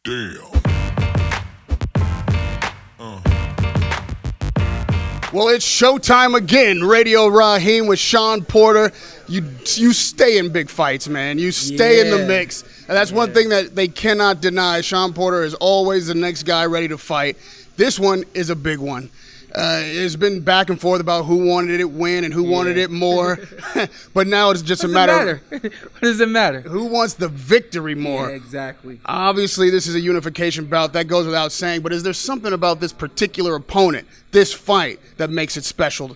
Damn. Well, it's showtime again. Radio Rahim with Shawn Porter. You stay in big fights, man. You stay in the mix. And that's one thing that they cannot deny. Shawn Porter is always the next guy ready to fight. This one is a big one. It's been back and forth about who wanted it win and who wanted it more. But now it's just a matter of what does it matter? Who wants the victory more. Yeah, exactly. Obviously, this is a unification bout. That goes without saying. But is there something about this particular opponent, this fight, that makes it special?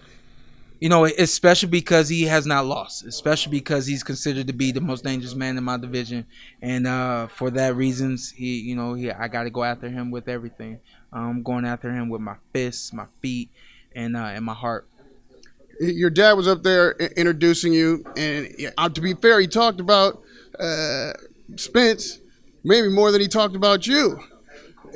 You know, it's special because he has not lost. It's special because he's considered to be the most dangerous man in my division, and for that reasons, I got to go after him with everything. I'm going after him with my fists, my feet, and my heart. Your dad was up there introducing you, and to be fair, he talked about Spence maybe more than he talked about you.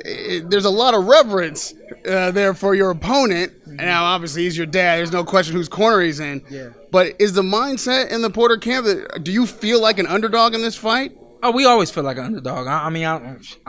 There's a lot of reverence there for your opponent. Now, obviously, he's your dad. There's no question whose corner he's in. Yeah. But is the mindset in the Porter camp do you feel like an underdog in this fight? Oh, we always feel like an underdog. I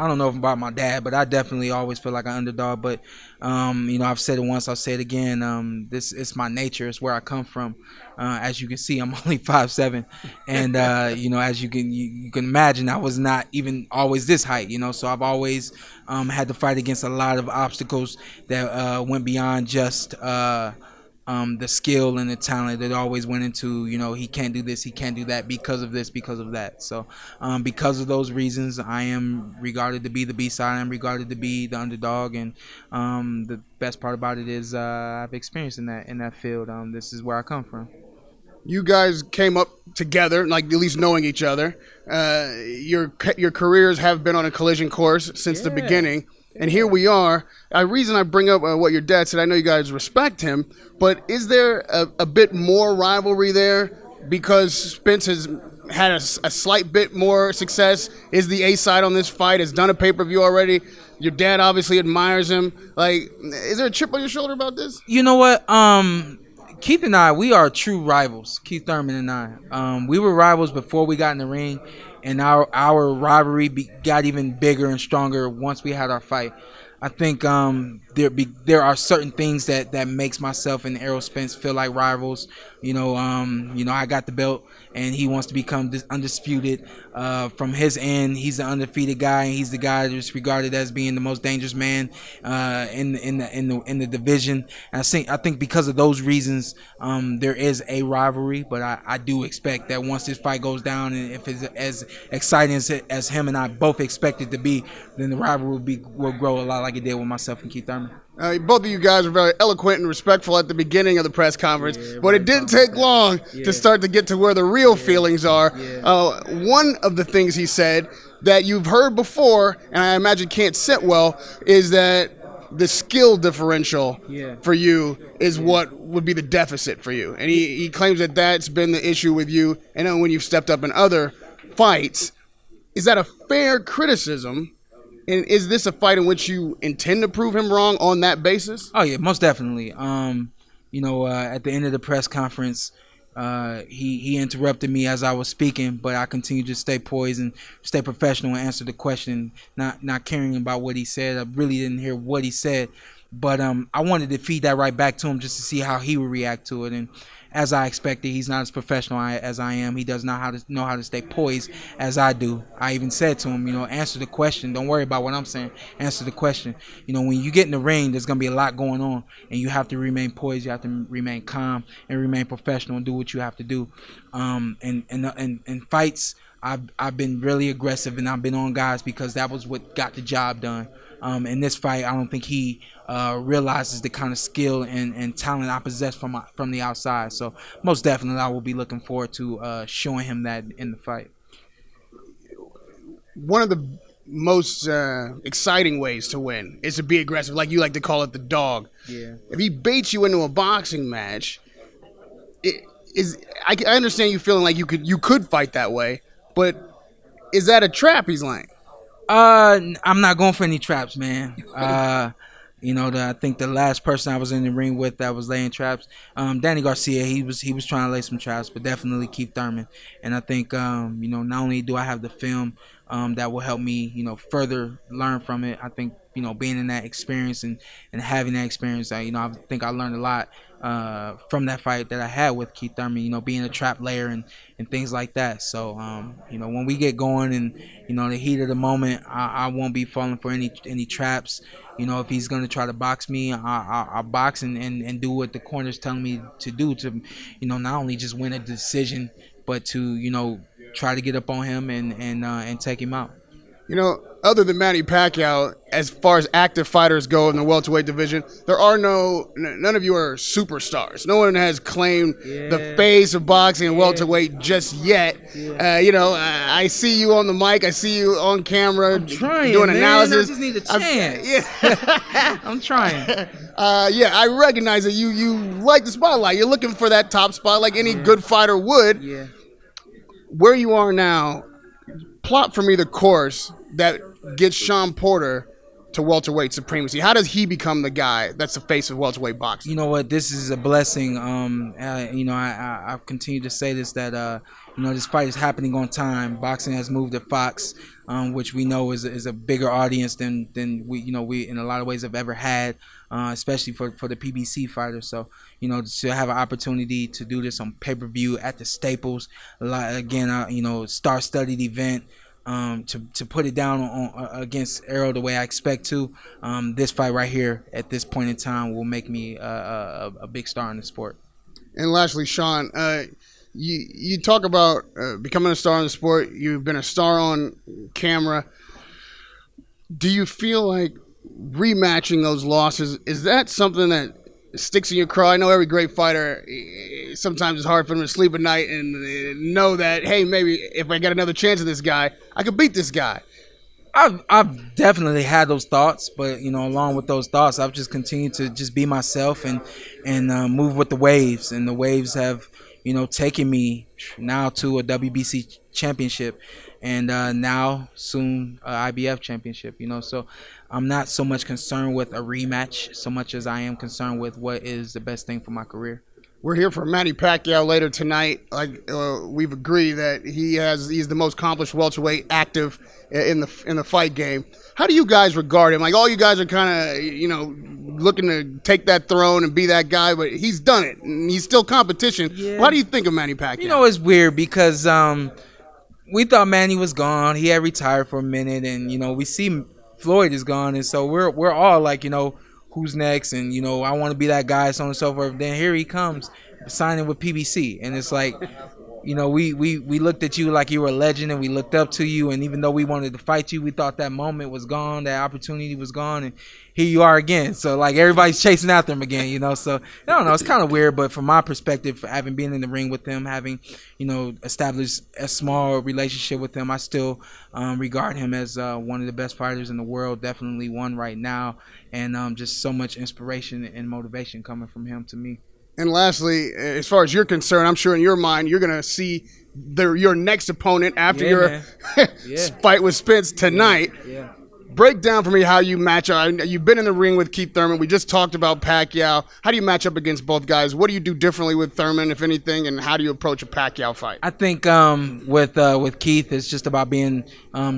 don't know about my dad, but I definitely always feel like an underdog. But I've said it once, I'll say it again. This is my nature. It's where I come from. As you can see, I'm only 5'7", and as you can imagine, I was not even always this height. So I've always had to fight against a lot of obstacles that went beyond just the skill and the talent. That always went into, he can't do this, he can't do that because of this, because of that. So because of those reasons, I am regarded to be the B-side. I'm regarded to be the underdog, and the best part about it is I've experienced in that field. This is where I come from. You guys came up together, like at least knowing each other. Your careers have been on a collision course since the beginning. And here we are. The reason I bring up what your dad said, I know you guys respect him, but is there a bit more rivalry there because Spence has had a slight bit more success, is the A-side on this fight, has done a pay-per-view already? Your dad obviously admires him. Like, is there a chip on your shoulder about this? You know what? Keith and I, we are true rivals. Keith Thurman and I. We were rivals before we got in the ring, and our rivalry got even bigger and stronger once we had our fight. I think there are certain things that makes myself and Errol Spence feel like rivals. I got the belt, and he wants to become undisputed. From his end, he's the undefeated guy, and he's the guy that's regarded as being the most dangerous man in the division. And I think because of those reasons, there is a rivalry. But I do expect that once this fight goes down, and if it's as exciting as him and I both expect it to be, then the rivalry will grow a lot like it did with myself and Keith Thurman. Both of you guys were very eloquent and respectful at the beginning of the press conference, but it didn't take long to start to get to where the real feelings are. One of the things he said that you've heard before, and I imagine can't sit well, is that the skill differential for you is what would be the deficit for you. And he claims that that's been the issue with you, and then when you've stepped up in other fights. Is that a fair criticism? And is this a fight in which you intend to prove him wrong on that basis? Oh, yeah, most definitely. At the end of the press conference, he interrupted me as I was speaking, but I continued to stay poised and stay professional and answer the question, not caring about what he said. I really didn't hear what he said, but I wanted to feed that right back to him just to see how he would react to it. And as I expected, he's not as professional as I am. He does not know how to stay poised as I do. I even said to him, answer the question. Don't worry about what I'm saying. Answer the question. When you get in the ring, there's going to be a lot going on, and you have to remain poised. You have to remain calm and remain professional and do what you have to do. In fights, I've been really aggressive, and I've been on guys because that was what got the job done. In this fight, I don't think he realizes the kind of skill and talent I possess from the outside. So most definitely, I will be looking forward to showing him that in the fight. One of the most exciting ways to win is to be aggressive, like you like to call it, the dog. Yeah. If he baits you into a boxing match, I understand you feeling like you could fight that way, but is that a trap he's laying? I'm not going for any traps, man. I think the last person I was in the ring with that was laying traps, Danny Garcia, he was trying to lay some traps, but definitely Keith Thurman. And I think, not only do I have the film, that will help me, further learn from it. I think, being in that experience and having that experience, I think I learned a lot from that fight that I had with Keith Thurman, being a trap layer and things like that. So, when we get going and, the heat of the moment, I won't be falling for any traps. If he's going to try to box me, I'll box and do what the corner's telling me to do to, not only just win a decision, but to, try to get up on him and take him out. Other than Manny Pacquiao, as far as active fighters go in the welterweight division, there are none of you are superstars. No one has claimed the face of boxing and welterweight just yet. I see you on the mic. I see you on camera. I'm trying, doing man. analysis. I just need a chance. I'm trying. I recognize that you like the spotlight. You're looking for that top spot like any good fighter would. Yeah. Where you are now, plot for me the course that gets Shawn Porter to welterweight supremacy. How does he become the guy that's the face of welterweight boxing? You know what? This is a blessing. I continue to say this, that this fight is happening on time. Boxing has moved to Fox, which we know is a bigger audience than we in a lot of ways have ever had, especially for the PBC fighters. So to have an opportunity to do this on pay-per-view at the Staples, star-studded event. To put it down on against Errol the way I expect to, this fight right here at this point in time will make me a big star in the sport. And lastly, Shawn, you talk about becoming a star in the sport. You've been a star on camera. Do you feel like rematching those losses, is that something that sticks in your craw? I know every great fighter, sometimes it's hard for them to sleep at night and know that, hey, maybe if I get another chance at this guy, I could beat this guy. I've definitely had those thoughts, but along with those thoughts, I've just continued to just be myself and move with the waves. And the waves have taken me now to a WBC championship, and now soon a IBF championship. So I'm not so much concerned with a rematch so much as I am concerned with what is the best thing for my career. We're here for Manny Pacquiao later tonight. We've agreed that he's the most accomplished welterweight active in the fight game. How do you guys regard him? Like, all you guys are kind of looking to take that throne and be that guy, but he's done it and he's still competition. Yeah. What do you think of Manny Pacquiao? It's weird because we thought Manny was gone. He had retired for a minute, and we see Floyd is gone, and so we're all like, who's next? And I want to be that guy, so on and so forth. Then here he comes signing with PBC, and it's like, we looked at you like you were a legend, and we looked up to you, and even though we wanted to fight you, we thought that moment was gone, that opportunity was gone, and here you are again. So like everybody's chasing after him again, So I don't know, it's kind of weird, but from my perspective, having been in the ring with him, having established a small relationship with him, I still regard him as one of the best fighters in the world, definitely one right now, and just so much inspiration and motivation coming from him to me. And lastly, as far as you're concerned, I'm sure in your mind you're going to see your next opponent after your fight with Spence tonight. Yeah. Break down for me how you match up. You've been in the ring with Keith Thurman. We just talked about Pacquiao. How do you match up against both guys? What do you do differently with Thurman, if anything, and how do you approach a Pacquiao fight? I think with Keith, it's just about being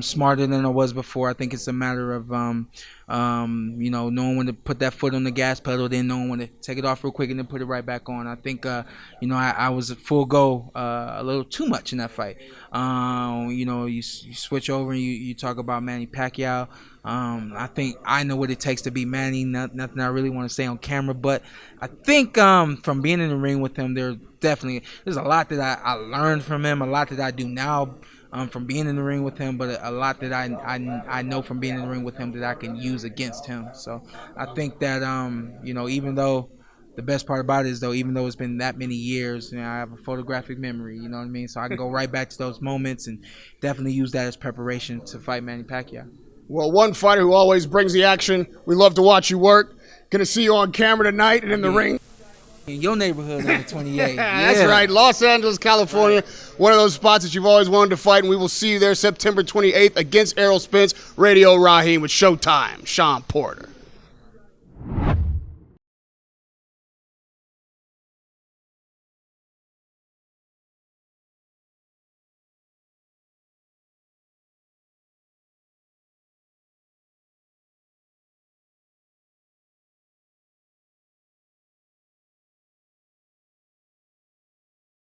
smarter than I was before. I think it's a matter of knowing when to put that foot on the gas pedal, then knowing when to take it off real quick and then put it right back on. I think I was at full go a little too much in that fight. You switch over and you talk about Manny Pacquiao. I think I know what it takes to be Manny. Nothing I really want to say on camera, but I think from being in the ring with him, there's a lot that I learned from him, a lot that I do now from being in the ring with him, but a lot that I know from being in the ring with him that I can use against him. So I think that even though the best part about it is, though, even though it's been that many years, I have a photographic memory, you know what I mean? So I can go right back to those moments and definitely use that as preparation to fight Manny Pacquiao. Well, one fighter who always brings the action. We love to watch you work. Going to see you on camera tonight and in the ring. In your neighborhood on the 28th. That's right. Los Angeles, California. Right. One of those spots that you've always wanted to fight, and we will see you there September 28th against Errol Spence. Radio Rahim with Showtime. Shawn Porter.